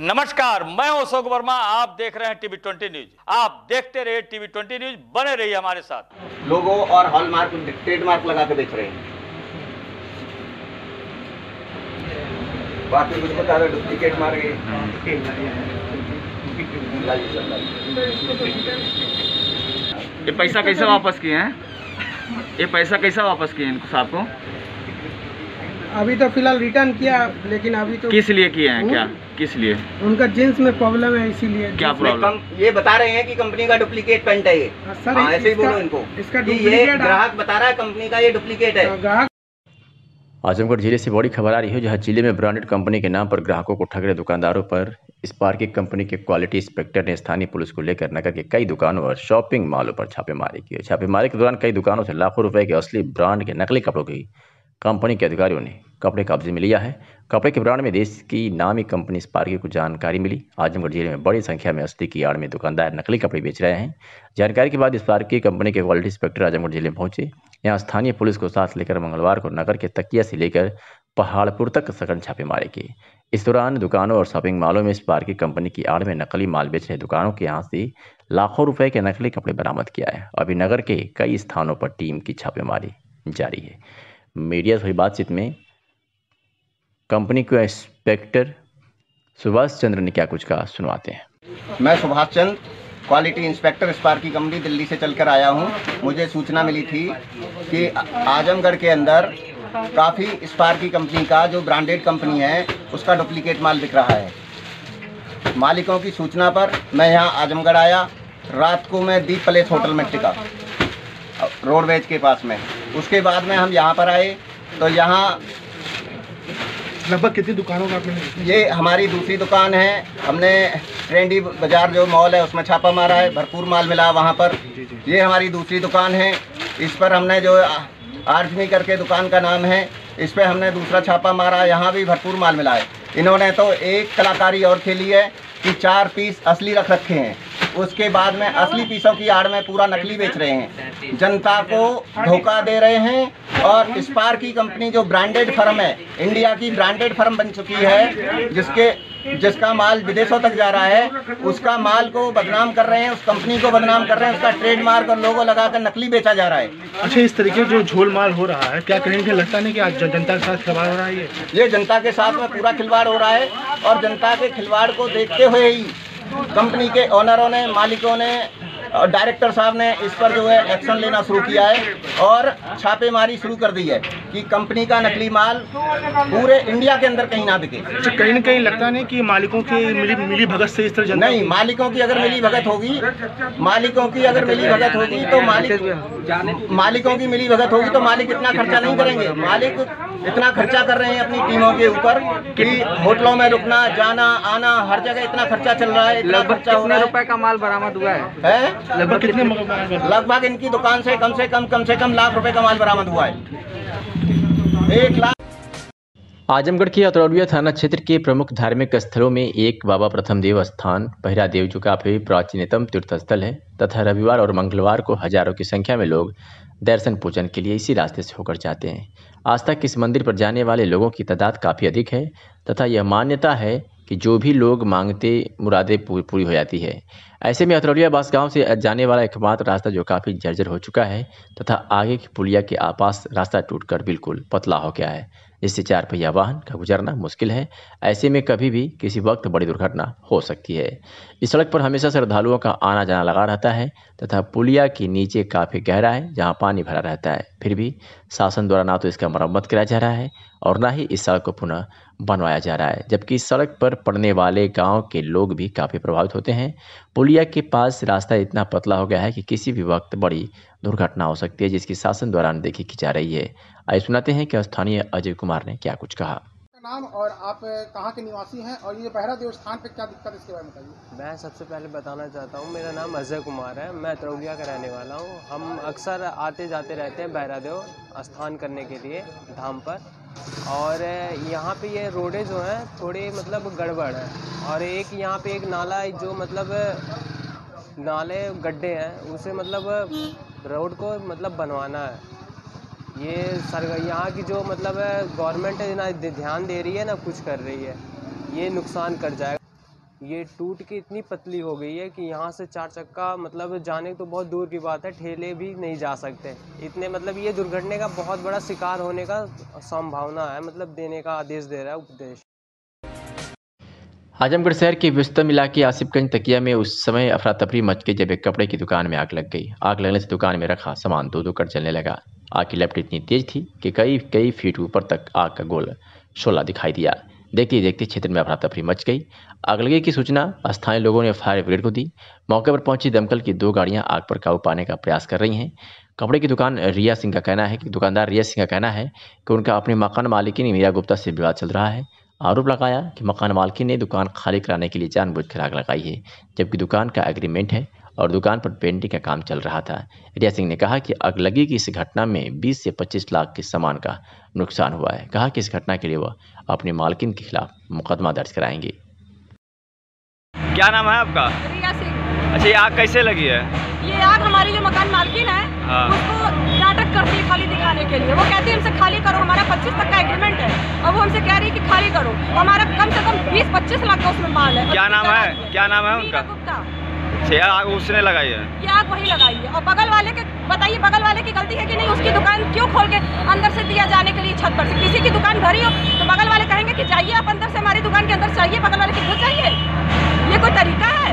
नमस्कार, मैं हूं अशोक वर्मा। आप देख रहे हैं टीवी 20 न्यूज। आप देखते रहिए टीवी 20 न्यूज, बने रहिए हमारे साथ। लोगो और हॉलमार्क ट्रेडमार्क लगा के बेच रहे हैं। बाकी कुछ बता रहे डुप्लीकेट मार गए। ये पैसा कैसे वापस किए हैं? ये पैसा कैसा वापस किए इनको साहब को? अभी तो फिलहाल रिटर्न किया, लेकिन अभी तो किस लिए किए हैं? क्या किस लिए? उनका जींस में प्रॉब्लम है, इसीलिए। क्या प्रॉब्लम? ये बता रहे हैं कि कंपनी का डुप्लीकेट पेंट है ये। सर ऐसे ही बोलो इनको। इसका ये ग्राहक बता रहा है कंपनी का ये डुप्लीकेट है। ग्राहक आजमगढ़ जिले से बड़ी खबर आ रही है, जहां जिले में ब्रांडेड कंपनी के नाम पर ग्राहकों को ठग रहे दुकानदारों पर स्पार्की कंपनी के क्वालिटी इंस्पेक्टर ने स्थानीय पुलिस को लेकर नगर के कई दुकानों और शॉपिंग मॉलों पर छापेमारी की। छापेमारी के दौरान कई दुकानों से लाखों रुपए के असली ब्रांड के नकली कपड़ों की कंपनी के अधिकारियों ने कपड़े कब्जे में लिया है। कपड़े के ब्रांड में देश की नामी कंपनी स्पार्की को जानकारी मिली। आजमगढ़ जिले में बड़ी संख्या में असली की आड़ में दुकानदार नकली कपड़े बेच रहे हैं। जानकारी के बाद स्पार्की कंपनी के क्वालिटी इंस्पेक्टर आजमगढ़ जिले में पहुंचे। यहां स्थानीय पुलिस को साथ लेकर मंगलवार को नगर के तकिया से लेकर पहाड़पुर तक सघन छापेमारी की। इस दौरान दुकानों और शॉपिंग मॉलों में स्पार्की कंपनी की आड़ में नकली माल बेच रहे दुकानों के यहाँ से लाखों रुपए के नकली कपड़े बरामद किया है। अभी नगर के कई स्थानों पर टीम की छापेमारी जारी है। मीडिया से हुई बातचीत में कंपनी के इंस्पेक्टर सुभाष चंद्र ने क्या कुछ कहा, सुनवाते हैं। मैं Subhash Chandra, quality inspector Sparky company Delhi से चलकर आया हूं। मुझे सूचना मिली थी कि आजमगढ़ के अंदर काफ़ी स्पार्की कंपनी का जो ब्रांडेड कंपनी है उसका डुप्लीकेट माल बिक रहा है। मालिकों की सूचना पर मैं यहाँ आजमगढ़ आया। रात को मैं दीप पैलेस होटल में टिका, रोडवेज के पास में। उसके बाद में हम यहाँ पर आए तो यहाँ लगभग कितनी दुकानों का आपने? ये हमारी दूसरी दुकान है। हमने ट्रेंडी बाजार जो मॉल है उसमें छापा मारा है, भरपूर माल मिला वहाँ पर। ये हमारी दूसरी दुकान है। इस पर हमने जो आर्जमी करके दुकान का नाम है, इस पर हमने दूसरा छापा मारा, यहाँ भी भरपूर माल मिला है। इन्होंने तो एक कलाकारी और खेली है कि 4 पीस असली रख रखे हैं, उसके बाद में असली पीसों की आड़ में पूरा नकली बेच रहे हैं, जनता को धोखा दे रहे हैं। और स्पार्की कंपनी जो ब्रांडेड फर्म है, इंडिया की ब्रांडेड फर्म बन चुकी है, जिसका माल विदेशों तक जा रहा है, उसका माल को बदनाम कर रहे हैं, उस कंपनी को बदनाम कर रहे हैं, उसका ट्रेडमार्क और लोगो लगाकर नकली बेचा जा रहा है। अच्छा, इस तरीके जो झोल माल हो रहा है, क्या कहीं लगता नहीं कि आज जनता के साथ खिलवाड़ हो रहा है? ये जनता के साथ में पूरा खिलवाड़ हो रहा है और जनता के खिलवाड़ को देखते हुए ही कंपनी के ओनरों ने, मालिकों ने और डायरेक्टर साहब ने इस पर जो है एक्शन लेना शुरू किया है और छापेमारी शुरू कर दी है कि कंपनी का नकली माल पूरे इंडिया के अंदर कहीं ना बिके। अच्छा, कहीं ना कहीं लगता नहीं कि मालिकों की मिली भगत से इस तरह? नहीं, मालिकों की अगर मिली भगत होगी, तो मालिकों की मिली भगत होगी तो मालिक इतना खर्चा नहीं करेंगे। मालिक इतना खर्चा कर रहे हैं अपनी टीमों के ऊपर कि होटलों में रुकना, जाना आना, हर जगह इतना खर्चा चल रहा है। लगभग कितने रुपए का माल बरामद हुआ है? लगभग कितने? लगभग इनकी दुकान से कम से कम लाख रुपए का माल बरामद हुआ है। 1 लाख। आजमगढ़ के अतरौलिया थाना क्षेत्र के प्रमुख धार्मिक स्थलों में एक बाबा प्रथम देव स्थान बहिरा देव जो काफी प्राचीनतम तीर्थ स्थल है तथा रविवार और मंगलवार को हजारों की संख्या में लोग दर्शन पूजन के लिए इसी रास्ते से होकर जाते हैं। आज तक इस मंदिर पर जाने वाले लोगों की तादाद काफ़ी अधिक है तथा यह मान्यता है कि जो भी लोग मांगते मुरादें पूरी हो जाती है। ऐसे में अतरौलिया बास गांव से जाने वाला एकमात्र रास्ता जो काफ़ी जर्जर हो चुका है तथा आगे की पुलिया के आसपास रास्ता टूटकर बिल्कुल पतला हो गया है, जिससे 4 पहिया वाहन का गुजरना मुश्किल है। ऐसे में कभी भी किसी वक्त बड़ी दुर्घटना हो सकती है। इस सड़क पर हमेशा श्रद्धालुओं का आना जाना लगा रहता है तथा पुलिया के नीचे काफ़ी गहरा है जहां पानी भरा रहता है। फिर भी शासन द्वारा ना तो इसका मरम्मत कराया जा रहा है और ना ही इस सड़क को पुनः बनवाया जा रहा है, जबकि इस सड़क पर पड़ने वाले गाँव के लोग भी काफ़ी प्रभावित होते हैं। पुलिया के पास रास्ता इतना पतला हो गया है कि किसी भी वक्त बड़ी दुर्घटना हो सकती है, जिसकी शासन द्वारा अनदेखी की जा रही है। आइए सुनाते हैं कि स्थानीय अजय कुमार ने क्या कुछ कहा। नाम और आप कहाँ के निवासी हैं और ये बहिरा देव स्थान पे क्या दिक्कत है इसके बारे में बताइए। मैं सबसे पहले बताना चाहता हूँ, मेरा नाम अजय कुमार है, मैं अतरौलिया का रहने वाला हूँ। हम अक्सर आते जाते रहते हैं बहिरा देव स्थान करने के लिए धाम पर, और यहाँ पे ये रोडें जो हैं थोड़ी मतलब गड़बड़ है और एक यहाँ पे एक नाला जो मतलब नाले गड्ढे हैं उसे मतलब रोड को मतलब बनवाना है। ये यहाँ की जो मतलब गवर्नमेंट है ना ध्यान दे रही है ना कुछ कर रही है, ये नुकसान कर जाएगा। ये टूट के इतनी पतली हो गई है कि यहाँ से 4 चक्का मतलब जाने तो बहुत दूर की बात है, ठेले भी नहीं जा सकते। इतने मतलब ये दुर्घटना का बहुत बड़ा शिकार होने का संभावना है, मतलब देने का आदेश दे रहा है उपदेश। आजमगढ़ शहर के व्यस्तम इलाके आसिफगंज तकिया में उस समय अफरा तफरी मच गई जब एक कपड़े की दुकान में आग लग गई। आग लगने से दुकान में रखा सामान दो कर जलने लगा। आग की लपट इतनी तेज थी कि कई फीट ऊपर तक आग का गोल शोला दिखाई दिया। देखते ही देखते क्षेत्र में अफरा तफरी मच गई। आग लगे की सूचना स्थानीय लोगों ने फायर ब्रिगेड को दी। मौके पर पहुंची दमकल की 2 गाड़ियां आग पर काबू पाने का प्रयास कर रही हैं। कपड़े की दुकान रिया सिंह का कहना है कि दुकानदार रिया सिंह का कहना है कि उनका अपने मकान मालिकिन मीरा गुप्ता से विवाद चल रहा है। आरोप लगाया कि मकान मालिक ने दुकान खाली कराने के लिए जानबूझकर आग लगाई है, जबकि दुकान का एग्रीमेंट है और दुकान पर पेंटिंग का काम चल रहा था। रिया सिंह ने कहा कि आग लगी की इस घटना में 20 से 25 लाख के सामान का नुकसान हुआ है। कहा कि इस घटना के लिए वह अपने मालकिन के खिलाफ मुकदमा दर्ज कराएंगे। क्या नाम है आपका? रिया सिंह। अच्छा, ये आग कैसे लगी है? ये आग हमारी जो मकान मालकिन है उसको नाटक करती है खाली दिखाने के लिए। वो कहती है हमसे खाली करो, हमारा 25 तक का एग्रीमेंट है और वो हमसे कह रही है कि खाली करो। हमारा कम से कम 20-25 लाख का उसमें माल है। क्या नाम है उनका? गुप्ता। आग उसने लगाई है? ये आग वही लगाई है। और बगल वाले के बताइए, बगल वाले की गलती है कि नहीं? उसकी दुकान क्यों खोल के अंदर से दिया जाने के लिए छत पर से? किसी की दुकान भरी हो तो बगल वाले कहेंगे कि जाइए आप अंदर से, हमारी दुकान के अंदर चाहिए, बगल वाले की घुस जाइए। ये कोई तरीका है?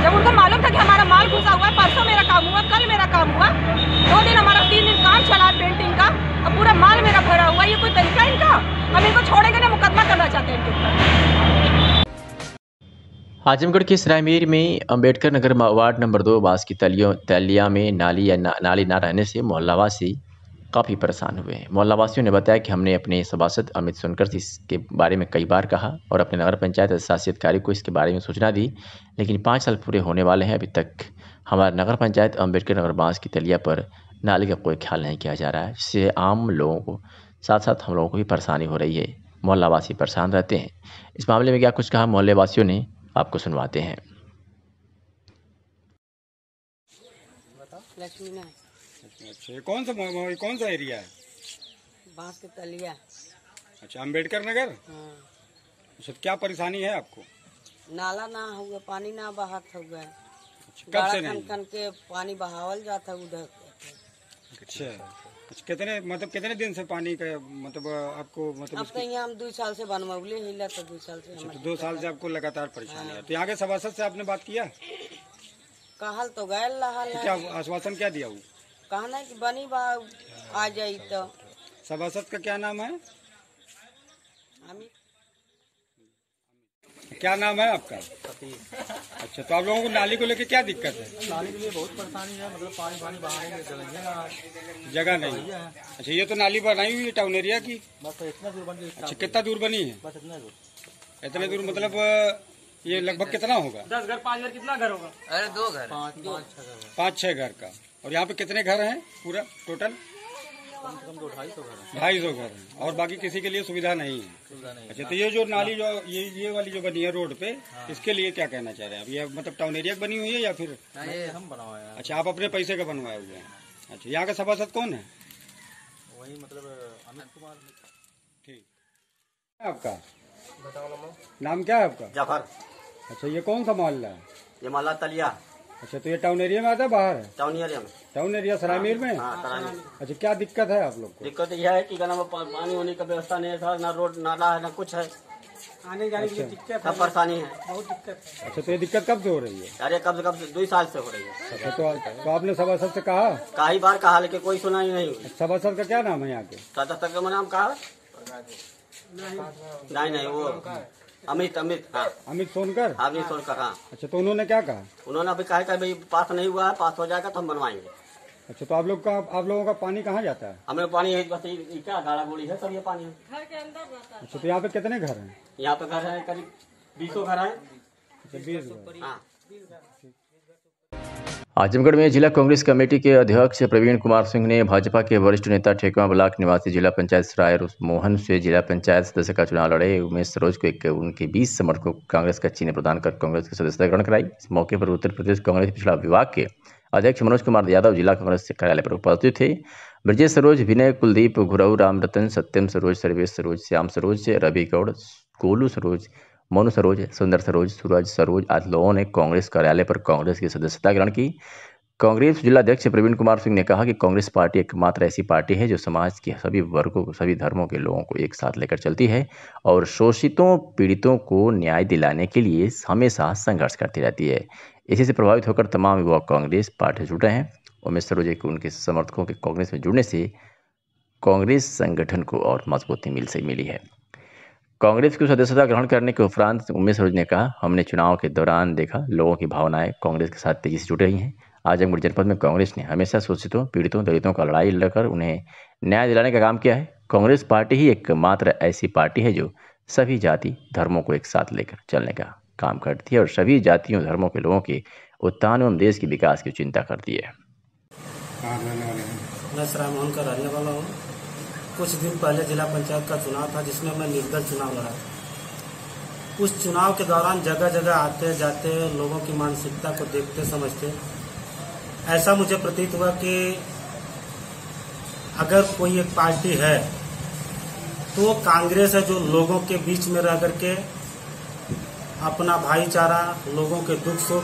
जब उनको मालूम था कि हमारा माल घुसा हुआ है, परसों मेरा काम हुआ, कल मेरा काम हुआ, 2 दिन हमारा 3 दिन काम चला पेंटिंग का और पूरा माल मेरा भरा हुआ। ये कोई तरीका है इनका? हम इनको छोड़ेंगे ना, मुकदमा करना चाहते हैं इनके ऊपर। आजमगढ़ के सरायमेर में अंबेडकर नगर वार्ड नंबर 2 बास की तलिया में नाली ना रहने से मोहल्लावासी काफ़ी परेशान हुए हैं। मोहल्लावासियों ने बताया कि हमने अपने सभासद अमित सोनकर से इसके बारे में कई बार कहा और अपने नगर पंचायत शासी अधिकारी को इसके बारे में सूचना दी, लेकिन 5 साल पूरे होने वाले हैं, अभी तक हमारा नगर पंचायत अंबेडकर नगर बास की तलिया पर नाली का कोई ख्याल नहीं किया जा रहा है, जिससे आम लोगों को साथ साथ हम लोगों को भी परेशानी हो रही है। मोहल्लावासी परेशान रहते हैं। इस मामले में क्या कुछ कहा मोहल्ले वासियों ने, आपको सुनवाते हैं। अच्छा, कौन सा एरिया है? बांस के तलिया। अच्छा, अंबेडकर नगर। हाँ। अच्छा, क्या परेशानी है आपको? नाला ना हुआ, पानी ना बहात हुआ। अच्छा, कब से नहीं? कन के पानी बहावल जाता उधर। अच्छा, कितने दिन से पानी का मतलब आपको मतलब? अब तो यहाँ हम 2 साल से बनमौले हिला, तो 2 साल से। अच्छा, तो 2 साल से आपको लगातार परेशानी है। तो यहाँ के सभासद से आपने बात किया? कहल तो गए तो क्या आश्वासन क्या दिया? वो कहना कि बनी बा आ जाई। तो सभासद का क्या नाम है? हमी। क्या नाम है आपका? अच्छा, तो आप लोगों को नाली को लेकर क्या दिक्कत है? नाली के लिए बहुत परेशानी है, मतलब पानी बहाने के जगह नहीं। अच्छा, ये तो नाली बनाई हुई है टाउन एरिया की? बस इतना दूर बनी। अच्छा, कितना दूर बनी है? बस इतने दूर मतलब ये लगभग कितना होगा? 10 घर 5 घर कितना घर होगा? अरे 2 घर, 5-6 घर का। और यहाँ पे कितने घर हैं पूरा टोटल? कम से कम 250 घर हैं और बाकी किसी के लिए सुविधा नहीं है। अच्छा, तो ये जो नाली जो ये वाली जो बनी है रोड पे, इसके लिए क्या कहना चाह रहे हैं? अब ये मतलब टाउन एरिया बनी हुई है या फिर? ये हम बनवाए हैं। अच्छा, आप अपने पैसे का बनवाए हुए हैं। अच्छा, यहाँ का सभासद कौन है? वही मतलब अमित कुमार। ठीक। आपका नाम क्या है आपका? जाफर। अच्छा, ये कौन सा मोहल्ला है? ये मोहल्ला तलिया। अच्छा, तो ये टाउन एरिया में आता है बाहर है? टाउन एरिया में। टाउन एरिया सरायमीर में? हाँ, सरायमीर। अच्छा, क्या दिक्कत है आप लोग को? दिक्कत यह है कि पानी होने का व्यवस्था नहीं है सर, ना रोड नाला है ना कुछ है, आने जाने की दिक्कत सब परेशानी है, बहुत दिक्कत है। अच्छा, तो ये दिक्कत कब से हो रही है? अरे कब से 2 साल से हो रही है। अच्छा, तो आपने सभासद से कहा? कई बार कहा लेकिन कोई सुना ही नहीं। सभासद का क्या नाम है यहाँ के? सदस्य का नाम कहा? नहीं, वो अमित। हाँ, अमित सोनकर। अमित सोनकर। हाँ। अच्छा, तो उन्होंने क्या कहा? उन्होंने अभी कहा भाई पास नहीं हुआ है, पास हो जाएगा तो हम बनवाएंगे। अच्छा, तो आप लोगों का पानी कहाँ जाता है? हमें पानी है बस क्या गाड़ा गोली है सर, ये पानी है घर के अंदर रहता है। अच्छा, तो यहाँ पे कितने घर हैं? यहाँ पे घर है करीब 20 घर है। अच्छा, 20 घर। हाँ। आजमगढ़ में जिला कांग्रेस कमेटी के अध्यक्ष प्रवीण कुमार सिंह ने भाजपा के वरिष्ठ नेता ठेकुआ ब्लॉक निवासी जिला पंचायत सराय मोहन से जिला पंचायत सदस्य का चुनाव लड़े उमेश सरोज को उनके 20 समर्थकों को कांग्रेस का चिन्ह प्रदान कर कांग्रेस की सदस्यता ग्रहण कराई। इस मौके पर उत्तर प्रदेश कांग्रेस पिछड़ा विभाग के अध्यक्ष मनोज कुमार यादव जिला कांग्रेस कार्यालय पर उपस्थित थे। ब्रजेश सरोज, विनय, कुलदीप, घुरऊ, राम रतन, सत्यम सरोज, सर्वेश सरोज, श्याम सरोज, रवि गौड़, गोलू सरोज, मोनू सरोज, सुंदर सरोज, सूरज सरोज आदि लोगों ने कांग्रेस कार्यालय पर कांग्रेस की सदस्यता ग्रहण की। कांग्रेस जिलाध्यक्ष प्रवीण कुमार सिंह ने कहा कि कांग्रेस पार्टी एकमात्र ऐसी पार्टी है जो समाज के सभी वर्गों, सभी धर्मों के लोगों को एक साथ लेकर चलती है और शोषितों, पीड़ितों को न्याय दिलाने के लिए हमेशा संघर्ष करती रहती है। इसी से प्रभावित होकर तमाम युवा कांग्रेस पार्टी जुड़ रहे हैं। उमेश सरोज को उनके समर्थकों के कांग्रेस में जुड़ने से कांग्रेस संगठन को और मजबूती मिली है। कांग्रेस की सदस्यता ग्रहण करने के उपरांत उमेश सरोज ने कहा, हमने चुनाव के दौरान देखा लोगों की भावनाएं कांग्रेस के साथ तेजी से जुड़ रही हैं। आजमगढ़ जनपद में कांग्रेस ने हमेशा शोषितों, पीड़ितों, दलितों का लड़ाई लड़कर उन्हें न्याय दिलाने का काम किया है। कांग्रेस पार्टी ही एकमात्र ऐसी पार्टी है जो सभी जाति धर्मों को एक साथ लेकर चलने का काम करती है और सभी जातियों धर्मों के लोगों के उत्थान एवं देश के विकास की चिंता करती है। मैं सरायमोहन का रहने वाला हूँ। कुछ दिन पहले जिला पंचायत का चुनाव था जिसमें मैं निर्दल चुनाव लड़ा। उस चुनाव के दौरान जगह जगह आते जाते लोगों की मानसिकता को देखते समझते ऐसा मुझे प्रतीत हुआ कि अगर कोई एक पार्टी है तो वो कांग्रेस है, जो लोगों के बीच में रह करके अपना भाईचारा, लोगों के दुख सुख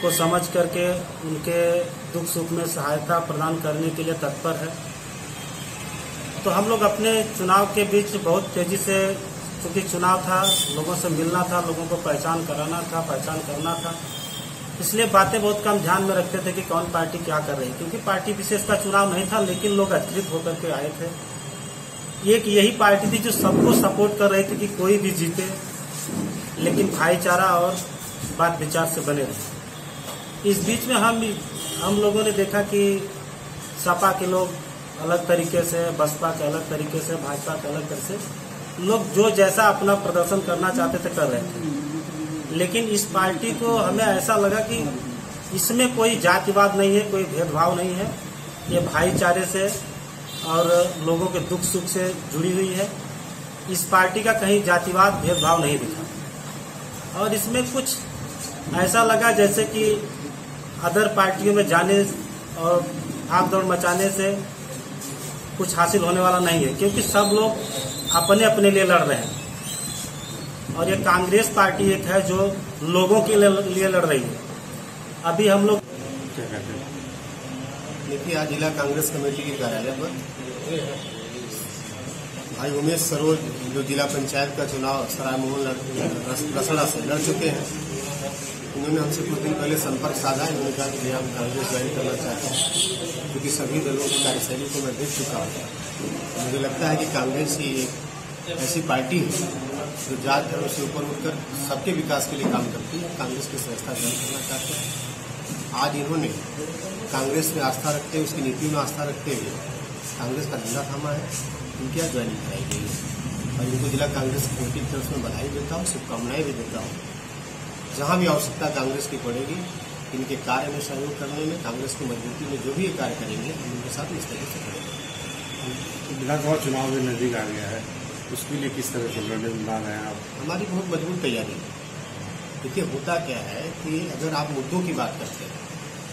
को समझ करके उनके दुख सुख में सहायता प्रदान करने के लिए तत्पर है। तो हम लोग अपने चुनाव के बीच बहुत तेजी से, क्योंकि चुनाव था, लोगों से मिलना था, लोगों को पहचान कराना था, पहचान करना था, इसलिए बातें बहुत कम ध्यान में रखते थे कि कौन पार्टी क्या कर रही है, क्योंकि पार्टी विशेष का चुनाव नहीं था, लेकिन लोग एकत्रित होकर के आए थे। एक यही पार्टी थी जो सबको सपोर्ट कर रही थी कि कोई भी जीते, लेकिन भाईचारा और बात विचार से बने रहे। इस बीच में हम लोगों ने देखा कि सपा के लोग अलग तरीके से, बसपा के अलग तरीके से, भाजपा के अलग तरीके से, लोग जो जैसा अपना प्रदर्शन करना चाहते थे कर रहे थे। लेकिन इस पार्टी को हमें ऐसा लगा कि इसमें कोई जातिवाद नहीं है, कोई भेदभाव नहीं है, ये भाईचारे से और लोगों के दुख सुख से जुड़ी हुई है। इस पार्टी का कहीं जातिवाद भेदभाव नहीं दिखा और इसमें कुछ ऐसा लगा जैसे कि अदर पार्टियों में जाने और भाग दौड़ मचाने से कुछ हासिल होने वाला नहीं है, क्योंकि सब लोग अपने अपने लिए लड़ रहे हैं और ये कांग्रेस पार्टी एक है जो लोगों के लिए लड़ रही है। अभी हम लोग देखिए, आज जिला कांग्रेस कमेटी के कार्यालय पर भाई उमेश सरोज, जो जिला पंचायत का चुनाव सरायमोहन रसड़ा से लड़ चुके हैं, उन्होंने हमसे कुछ दिन पहले संपर्क साधा। उन्होंने कहा कि हम कांग्रेस ज्वाइन करना चाहते हैं, क्योंकि सभी दलों की कार्यशैली को मैं देख चुका हूँ। मुझे लगता है कि कांग्रेस ही एक ऐसी पार्टी है जो जात धर्म से ऊपर उठकर सबके विकास के लिए काम करती है। कांग्रेस की सदस्यता ज्वाइन करना चाहते हैं। आज इन्होंने कांग्रेस में आस्था रखते हुए, उसकी नीतियों में आस्था रखते हुए कांग्रेस का झंडा थामा है। इनकी आज ज्वाइनिंग कराई गई है और इनको जिला कांग्रेस कमेटी की तरफ से बधाई देता हूँ, शुभकामनाएं भी देता हूँ। जहाँ भी आवश्यकता कांग्रेस की पड़ेगी, इनके कार्य में सहयोग करने में, कांग्रेस की मजबूती में जो भी ये कार्य करेंगे, हम उनके साथ इस तरह से करेंगे। विधानसभा चुनाव में नजदीक आ गया है, उसके लिए किस तरह से लड़ने बना रहे हैं आप? हमारी बहुत मजबूत तैयारी है। देखिए, होता क्या है कि अगर आप मुद्दों की बात करते हैं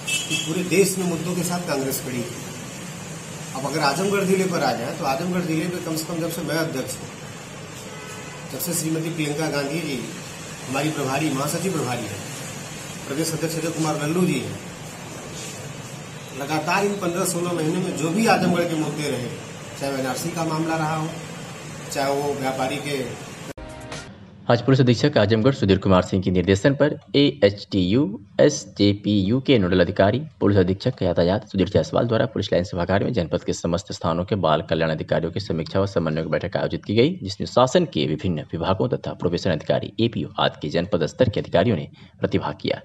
कि पूरे देश में मुद्दों के साथ कांग्रेस खड़ी है। अब अगर आजमगढ़ जिले पर आ जाए तो आजमगढ़ जिले में कम से कम जब से मैं अध्यक्ष हूँ, जब से श्रीमती प्रियंका गांधी जी हमारी प्रभारी, महासचिव प्रभारी है, प्रदेश अध्यक्ष अजय कुमार लल्लू जी हैं, लगातार इन 15-16 महीने में जो भी आजमगढ़ के मुद्दे रहे, चाहे एनआरसी का मामला रहा हो, चाहे वो व्यापारी के। आज पुलिस अधीक्षक आजमगढ़ सुधीर कुमार सिंह के निर्देशन पर AHTU SJPU के नोडल अधिकारी पुलिस अधीक्षक यातायात सुधीर जायसवाल द्वारा पुलिस लाइन सभागार में जनपद के समस्त स्थानों के बाल कल्याण अधिकारियों की समीक्षा व समन्वय बैठक आयोजित की गई, जिसमें शासन के विभिन्न विभागों तथा प्रोबेशन अधिकारी, APO आदि के जनपद स्तर के अधिकारियों ने प्रतिभाग किया।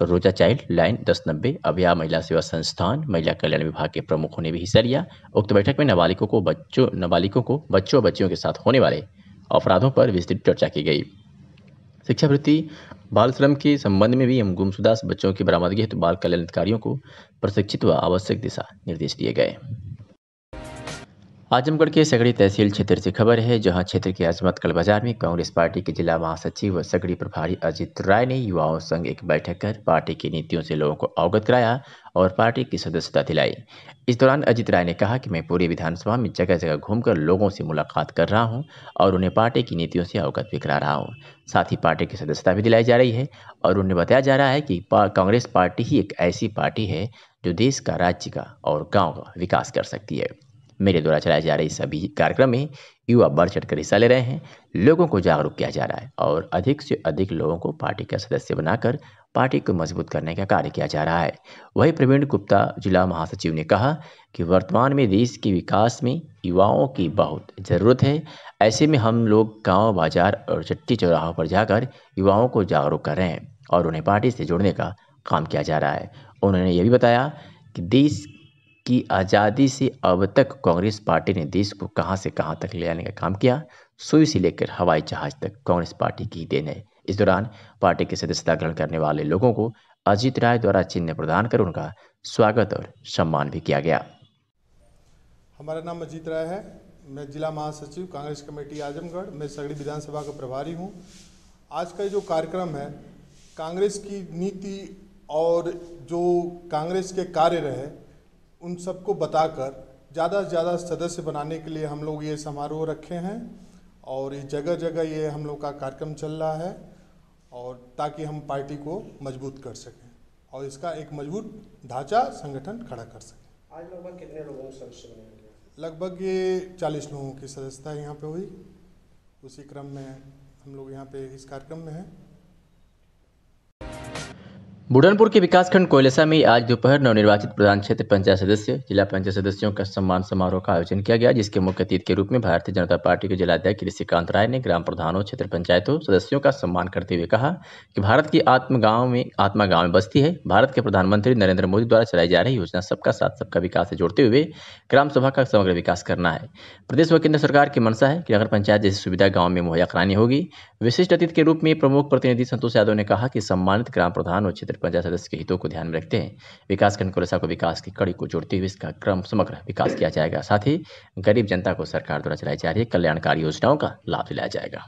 रोजा चाइल्ड लाइन 1090 अभया महिला सेवा संस्थान महिला कल्याण विभाग के प्रमुखों ने भी हिस्सा लिया। उक्त बैठक में नाबालिगों को बच्चों और बच्चियों के साथ होने वाले अपराधों पर विस्तृत चर्चा की गई। शिक्षावृत्ति बाल श्रम के संबंध में भी गुमशुदा बच्चों की बरामदगी हेतु बाल कल्याण अधिकारियों को प्रशिक्षित व आवश्यक दिशा निर्देश दिए गए। आजमगढ़ के सगड़ी तहसील क्षेत्र से खबर है, जहां क्षेत्र के अजमतकल बाजार में कांग्रेस पार्टी के जिला महासचिव व सगड़ी प्रभारी अजित राय ने युवाओं संग एक बैठक कर पार्टी की नीतियों से लोगों को अवगत कराया और पार्टी की सदस्यता दिलाई। इस दौरान अजित राय ने कहा कि मैं पूरी विधानसभा में जगह जगह घूमकर लोगों से मुलाकात कर रहा हूं और उन्हें पार्टी की नीतियों से अवगत भी करा रहा हूं। साथ ही पार्टी की सदस्यता भी दिलाई जा रही है और उन्हें बताया जा रहा है कि कांग्रेस पार्टी ही एक ऐसी पार्टी है जो देश का, राज्य का और गाँव का विकास कर सकती है। मेरे द्वारा चलाए जा रहे सभी कार्यक्रम में युवा बढ़ चढ़कर हिस्सा ले रहे हैं, लोगों को जागरूक किया जा रहा है और अधिक से अधिक लोगों को पार्टी का सदस्य बनाकर पार्टी को मजबूत करने का कार्य किया जा रहा है। वहीं प्रवीण गुप्ता जिला महासचिव ने कहा कि वर्तमान में देश के विकास में युवाओं की बहुत ज़रूरत है। ऐसे में हम लोग गाँव, बाजार और चट्टी चौराहों पर जाकर युवाओं को जागरूक कर रहे हैं और उन्हें पार्टी से जोड़ने का काम किया जा रहा है। उन्होंने ये भी बताया कि देश की आज़ादी से अब तक कांग्रेस पार्टी ने देश को कहां से कहां तक ले जाने का काम किया। सुई से लेकर हवाई जहाज तक कांग्रेस पार्टी की देन है। इस दौरान पार्टी की सदस्यता ग्रहण करने वाले लोगों को अजित राय द्वारा चिन्ह प्रदान कर उनका स्वागत और सम्मान भी किया गया। हमारा नाम अजित राय है, मैं जिला महासचिव कांग्रेस कमेटी आजमगढ़, मैं सगड़ी विधानसभा का प्रभारी हूँ। आज का जो कार्यक्रम है, कांग्रेस की नीति और जो कांग्रेस के कार्य रहे उन सबको बताकर ज़्यादा से ज़्यादा सदस्य बनाने के लिए हम लोग ये समारोह रखे हैं और ये जगह जगह ये हम लोग का कार्यक्रम चल रहा है और ताकि हम पार्टी को मजबूत कर सकें और इसका एक मजबूत ढांचा संगठन खड़ा कर सकें। आज लगभग कितने लोगों को सदस्य बनाया गया? लगभग ये 40 लोगों की सदस्यता यहाँ पे हुई। उसी क्रम में हम लोग यहाँ पे इस कार्यक्रम में हैं। बुढ़नपुर के विकासखंड कोयलसा में आज दोपहर नवनिर्वाचित प्रधान क्षेत्र पंचायत सदस्य, जिला पंचायत सदस्यों का सम्मान समारोह का आयोजन किया गया, जिसके मुख्य अतिथि के रूप में भारतीय जनता पार्टी के जिलाध्यक्ष ऋषिकांत राय ने ग्राम प्रधानों, क्षेत्र पंचायतों सदस्यों का सम्मान करते हुए कहा कि भारत की आत्मा गांव में बसती है। भारत के प्रधानमंत्री नरेंद्र मोदी द्वारा चलाई जा रही योजना सबका साथ सबका विकास से जोड़ते हुए ग्राम सभा का समग्र विकास करना है। प्रदेश व केंद्र सरकार की मंशा है कि अगर पंचायत जैसी सुविधा गाँव में मुहैया करानी होगी। विशिष्ट अतिथि के रूप में प्रमुख प्रतिनिधि संतोष यादव ने कहा कि सम्मानित ग्राम प्रधान और क्षेत्र पंचायत सदस्य के हितों को ध्यान में रखते हैं विकासखंड कोयलसा को विकास की कड़ी को जोड़ते हुए इसका क्रम समग्र विकास किया जाएगा। साथ ही गरीब जनता को सरकार द्वारा चलाई जा रही कल्याणकारी योजनाओं का लाभ दिलाया जाएगा।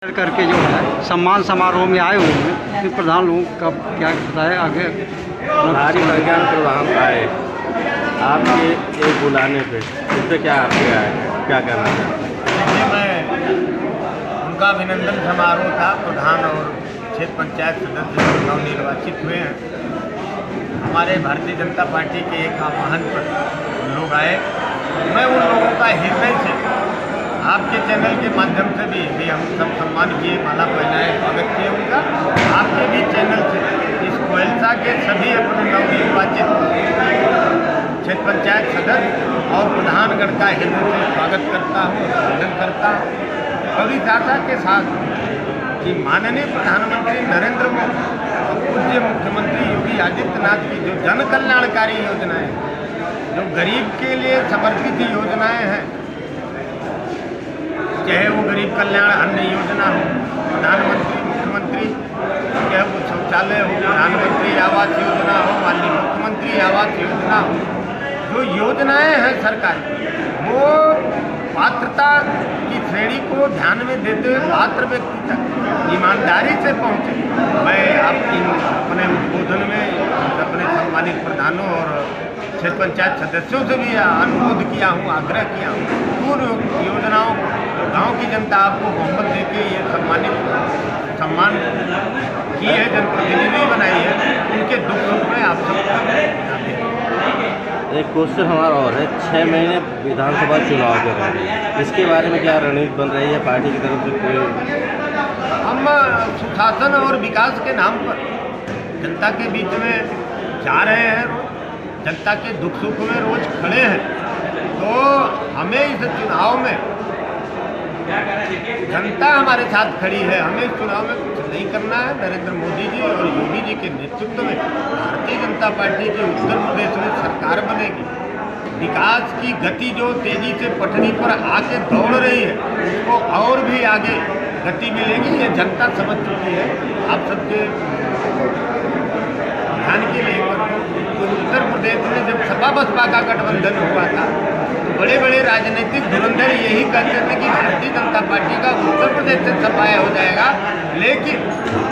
करके जो है सम्मान समारोह में आए हुए हैं कि प्रधान लोगों का क्या बताया आगे। भारी विज्ञान प्रधान आए आपके एक बुलाने पे, इस पर क्या कहना चाहते हैं? उनका अभिनंदन समारोह था। प्रधान और क्षेत्र पंचायत सदस्य नवनिर्वाचित हुए हैं। हमारे भारतीय जनता पार्टी के एक आह्वान पर लोग आए। मैं उन लोगों का हृदय से आपके चैनल के माध्यम से भी हम सब सम्मान किए, माला पहनाए, स्वागत किए उनका। आपके भी चैनल से इस कोयलसा के सभी अपने नवनिर्वाचित क्षेत्र पंचायत सदस्य और प्रधानगण का हृदय से स्वागत करता हूँ, अभिनंदन करता हूँ और इस आशा के साथ कि माननीय प्रधानमंत्री नरेंद्र मोदी और पूज्य मुख्यमंत्री योगी आदित्यनाथ की जो जन कल्याणकारी योजनाएं, जो गरीब के लिए समर्पित योजनाएं हैं, चाहे वो गरीब कल्याण अन्न योजना हो, प्रधानमंत्री मुख्यमंत्री, चाहे वो शौचालय हो, प्रधानमंत्री आवास योजना हो, माननीय मुख्यमंत्री आवास योजना हो, जो योजनाएं हैं सरकार की, वो पात्रता की श्रेणी को ध्यान में देते हुए पात्र व्यक्ति तक ईमानदारी से पहुँचे। मैं आपकी अपने उद्बोधन में अपने सम्मानित प्रधानों और क्षेत्र पंचायत सदस्यों से भी अनुरोध किया हूँ, आग्रह किया हूँ उन योजनाओं को जो गाँव की जनता आपको बहुमत देके ये सम्मान की है, जनप्रतिनिधि बनाई है, उनके दुख सुख में आप सब। एक क्वेश्चन हमारा और है, 6 महीने विधानसभा चुनाव कर रहे हैं, इसके बारे में क्या रणनीति बन रही है पार्टी की तरफ से? कोई हम सुशासन और विकास के नाम पर जनता के बीच में जा रहे हैं, जनता के दुख सुख में रोज खड़े हैं, तो हमें इस चुनाव में जनता हमारे साथ खड़ी है, हमें इस चुनाव में कुछ नहीं करना है। नरेंद्र मोदी जी और योगी जी के नेतृत्व में भारतीय जनता पार्टी की उत्तर प्रदेश में सरकार बनेगी। विकास की गति जो तेजी से पटरी पर आके दौड़ रही है, उसको और भी आगे गति मिलेगी, ये जनता समझ चुकी है। आप सबके ध्यान के लिए उत्तर प्रदेश में जब सपा बसपा का गठबंधन हुआ था तो बड़े बड़े राजनीतिक धुरंधर यही कहते थे कि भारतीय जनता पार्टी का उत्तर प्रदेश से सफाया हो जाएगा, लेकिन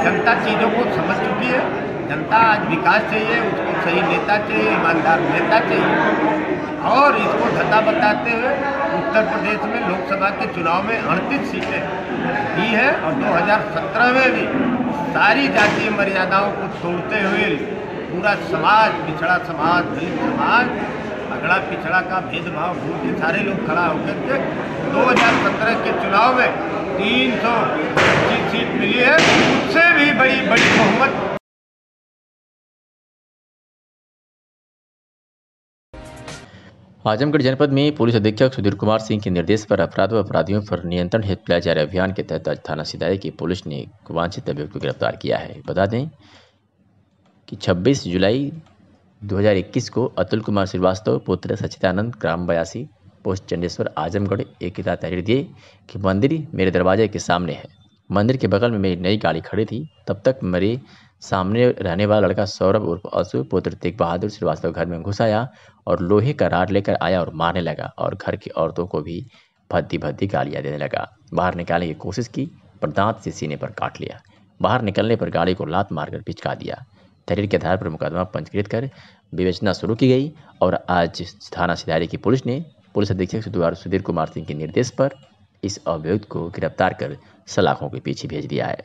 जनता चीज़ों को समझ चुकी है। जनता आज विकास चाहिए, उसको सही नेता चाहिए, ईमानदार नेता चाहिए। और इसको धता बताते हुए उत्तर प्रदेश में लोकसभा के चुनाव में 38 सीटें दी है और 2017 में भी सारी जातीय मर्यादाओं को तोड़ते हुए पूरा समाज, पिछड़ा समाज, दलित समाज, अगड़ा पिछड़ा का भेदभाव भूल के सारे लोग खड़ा होकर के 2017 के चुनाव में 325 सीट मिली है। उससे भी बड़ी बहुमत आजमगढ़ जनपद में पुलिस अधीक्षक सुधीर कुमार सिंह के निर्देश पर अपराध व अपराधियों पर नियंत्रण हेतु चलाए जा रहे अभियान के तहत आज थाना सिधारी की पुलिस ने वांछित अभियुक्त को गिरफ्तार किया है। बता दें कि 26 जुलाई 2021 को अतुल कुमार श्रीवास्तव पुत्र सच्चिदानंद ग्राम 82 पोस्ट चंडेश्वर आजमगढ़ एक किताब तहरीर दिए कि मंदिर मेरे दरवाजे के सामने है। मंदिर के बगल में मेरी नई गाड़ी खड़ी थी। तब तक मेरे सामने रहने वाला लड़का सौरभ उर्फ असु पुत्र तेग बहादुर श्रीवास्तव घर में घुस आया और लोहे का राड लेकर आया और मारने लगा और घर की औरतों को भी भद्दी भद्दी गालियां देने लगा। बाहर निकालने की कोशिश की पर दांत से सीने पर काट लिया। बाहर निकलने पर गाड़ी को लात मारकर पिचका दिया। तहरीर के आधार पर मुकदमा पंजीकृत कर विवेचना शुरू की गई और आज थाना सिधारी की पुलिस ने पुलिस अधीक्षक सुधीर कुमार सिंह के निर्देश पर इस अभियुक्त को गिरफ्तार कर सलाखों के पीछे भेज दिया है।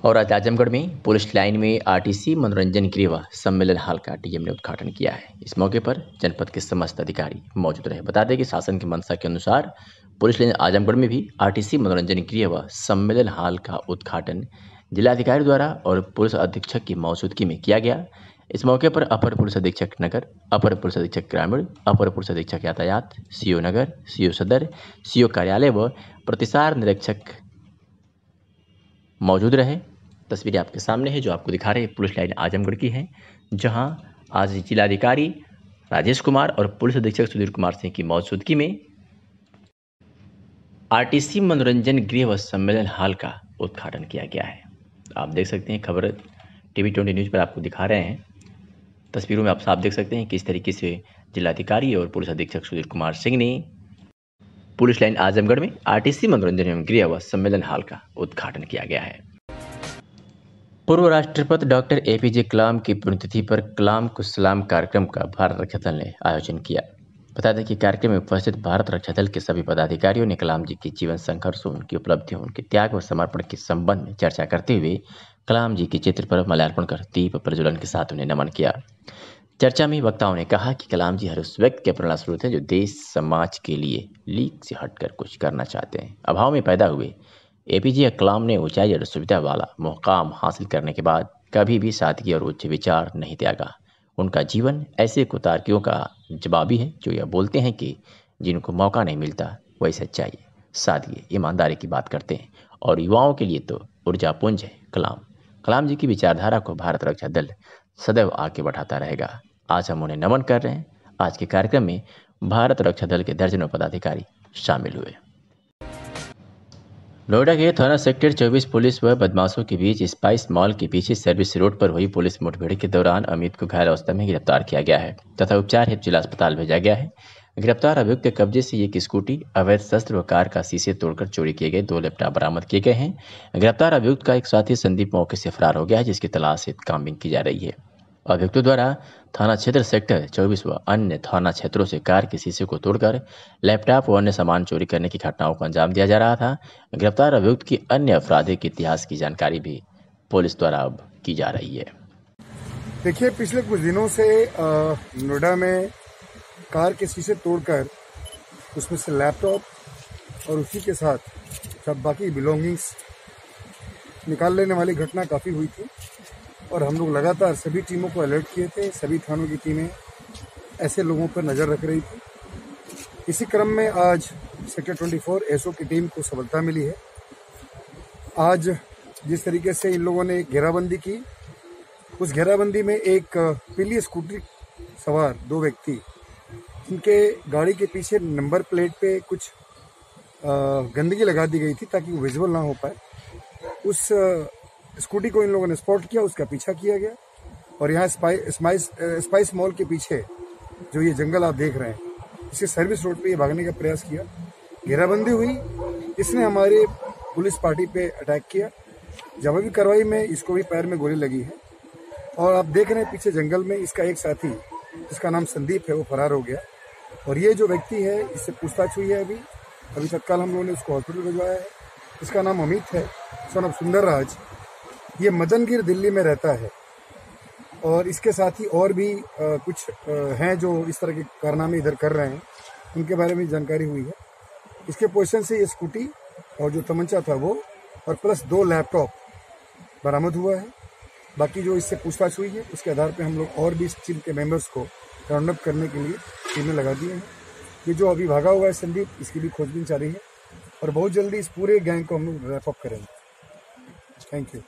और आज आजमगढ़ में पुलिस लाइन में आरटीसी मनोरंजन गृह व सम्मेलन हॉल का डीएम ने उद्घाटन किया है। इस मौके पर जनपद के समस्त अधिकारी मौजूद रहे। बता दें कि शासन की मंशा के अनुसार पुलिस लाइन आजमगढ़ में भी आरटीसी मनोरंजन गृह व सम्मेलन हॉल का उद्घाटन जिलाधिकारी द्वारा और पुलिस अधीक्षक की मौजूदगी में किया गया। इस मौके पर अपर पुलिस अधीक्षक नगर, अपर पुलिस अधीक्षक ग्रामीण, अपर पुलिस अधीक्षक यातायात, सीओ नगर, सीओ सदर, सीओ कार्यालय व प्रतिसार निरीक्षक मौजूद रहे। तस्वीरें आपके सामने है जो आपको दिखा रहे हैं पुलिस लाइन आजमगढ़ की हैं, जहां आज जिलाधिकारी राजेश कुमार और पुलिस अधीक्षक सुधीर कुमार सिंह की मौजूदगी में आरटीसी मनोरंजन गृह व सम्मेलन हॉल का उद्घाटन किया गया है। आप देख सकते हैं, खबर TV20 न्यूज़ पर आपको दिखा रहे हैं। तस्वीरों में आप साफ देख सकते हैं किस तरीके से जिलाधिकारी और पुलिस अधीक्षक सुधीर कुमार सिंह ने पुलिस लाइन आजमगढ़ में आरटीसी मनोरंजन एवं गृह व सम्मेलन हॉल का उद्घाटन किया गया है। पूर्व राष्ट्रपति डॉक्टर APJ कलाम की पुण्यतिथि पर कलाम को सलाम कार्यक्रम का भारत रक्षा दल ने आयोजन किया। बता दें कि कार्यक्रम में उपस्थित भारत रक्षा दल के सभी पदाधिकारियों ने कलाम जी के जीवन संघर्षों, उनकी उपलब्धियों, उनके त्याग व समर्पण के संबंध में चर्चा करते हुए कलाम जी के चित्र पर माल्यार्पण कर दीप प्रज्वलन के साथ उन्हें नमन किया। चर्चा में वक्ताओं ने कहा कि कलाम जी हर उस व्यक्ति के प्रेरणा स्रोत हैं जो देश समाज के लिए लीक से हटकर कुछ करना चाहते हैं। अभाव में पैदा हुए APJ कलाम ने ऊंचाई और सुविधा वाला मुकाम हासिल करने के बाद कभी भी सादगी और उच्च विचार नहीं त्यागा। उनका जीवन ऐसे कुतार्कियों का जवाबी है जो यह बोलते हैं कि जिनको मौका नहीं मिलता वही सच्चाई, सादगी, ईमानदारी की बात करते हैं और युवाओं के लिए तो ऊर्जा पुंज है कलाम जी की विचारधारा को भारत रक्षा दल सदैव आगे बढ़ाता रहेगा। आज हम उन्हें नमन कर रहे हैं। आज के कार्यक्रम में भारत रक्षा दल के दर्जनों पदाधिकारी शामिल हुए। नोएडा के थाना सेक्टर 24 पुलिस व बदमाशों के बीच स्पाइस मॉल के पीछे सर्विस रोड पर हुई पुलिस मुठभेड़ के दौरान अमित को घायल अवस्था में गिरफ्तार किया गया है तथा उपचार हेतु जिला अस्पताल भेजा गया है। गिरफ्तार अभियुक्त के कब्जे से एक स्कूटी, अवैध शस्त्र व कार का शीशे तोड़कर चोरी किए गए 2 लैपटॉप बरामद किए गए हैं। गिरफ्तार अभियुक्त का एक साथी संदीप मौके से फरार हो गया है, जिसकी तलाश हेतु छानबीन की जा रही है। अभियुक्तों द्वारा थाना क्षेत्र सेक्टर 24 व अन्य थाना क्षेत्रों से कार के शीशे को तोड़कर लैपटॉप व अन्य सामान चोरी करने की घटनाओं को अंजाम दिया जा रहा था। गिरफ्तार अभियुक्त की अन्य आपराधिक इतिहास की जानकारी भी पुलिस द्वारा अब की जा रही है। देखिए, पिछले कुछ दिनों से नोएडा में कार के शीशे तोड़कर उसमें से लैपटॉप और उसी के साथ सब बाकी बिलोंगिंग्स निकाल लेने वाली घटना काफ़ी हुई थी और हम लोग लगातार सभी टीमों को अलर्ट किए थे। सभी थानों की टीमें ऐसे लोगों पर नज़र रख रही थी। इसी क्रम में आज सेक्टर 24 SO की टीम को सफलता मिली है। आज जिस तरीके से इन लोगों ने घेराबंदी की, उस घेराबंदी में एक पीली स्कूटी सवार 2 व्यक्ति, जिनके गाड़ी के पीछे नंबर प्लेट पे कुछ गंदगी लगा दी गई थी ताकि वो विजुअल ना हो पाए, उस स्कूटी को इन लोगों ने स्पॉट किया, उसका पीछा किया गया और यहाँ स्पाइस मॉल के पीछे जो ये जंगल आप देख रहे हैं, इसके सर्विस रोड पे ये भागने का प्रयास किया। घेराबंदी हुई, इसने हमारे पुलिस पार्टी पे अटैक किया। जवाबी कार्रवाई में इसको भी पैर में गोली लगी है और आप देख रहे हैं पीछे जंगल में इसका एक साथी जिसका नाम संदीप है वो फरार हो गया। और ये जो व्यक्ति है इससे पूछताछ हुई है अभी तत्काल हम लोगों ने उसको हॉस्पिटल भिजवाया है। इसका नाम अमित है, सन ऑफ सुंदर राज। ये मदनगिर दिल्ली में रहता है और इसके साथ ही और भी कुछ हैं जो इस तरह के कारनामे इधर कर रहे हैं, उनके बारे में जानकारी हुई है। इसके पोजीशन से ये स्कूटी और जो तमंचा था वो और प्लस 2 लैपटॉप बरामद हुआ है। बाकी जो इससे पूछताछ हुई है उसके आधार पे हम लोग और भी इस टीम के मेंबर्स को राउंड अप करने के लिए टीमें लगा दी हैं। ये जो अभी भागा हुआ है संदीप, इसकी भी खोजबीन जारी है और बहुत जल्दी इस पूरे गैंग को हम लोग रैप अप करेंगे। Thank you.